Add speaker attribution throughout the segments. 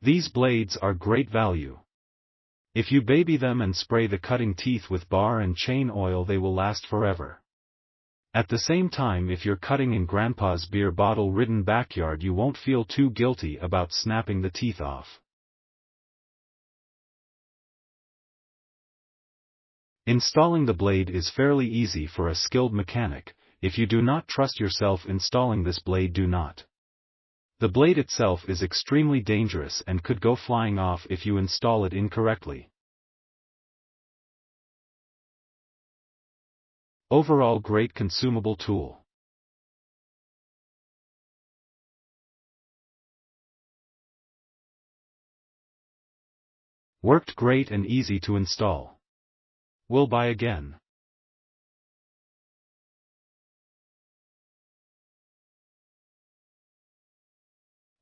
Speaker 1: These blades are great value. If you baby them and spray the cutting teeth with bar and chain oil, they will last forever. At the same time, if you're cutting in Grandpa's beer bottle ridden backyard, you won't feel too guilty about snapping the teeth off. Installing the blade is fairly easy for a skilled mechanic. If you do not trust yourself installing this blade, do not. The blade itself is extremely dangerous and could go flying off if you install it incorrectly. Overall, great consumable tool. Worked great and easy to install. Will buy again.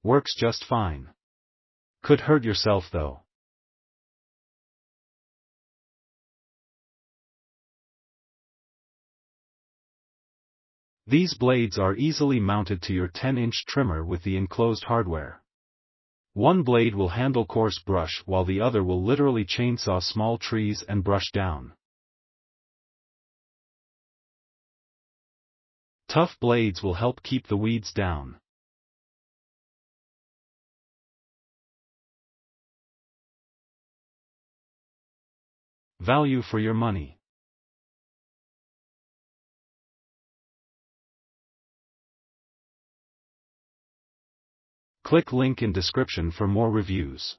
Speaker 1: Works just fine. Could hurt yourself though. These blades are easily mounted to your 10-inch trimmer with the enclosed hardware. One blade will handle coarse brush while the other will literally chainsaw small trees and brush down. Tough blades will help keep the weeds down. Value for your money. Click link in description for more reviews.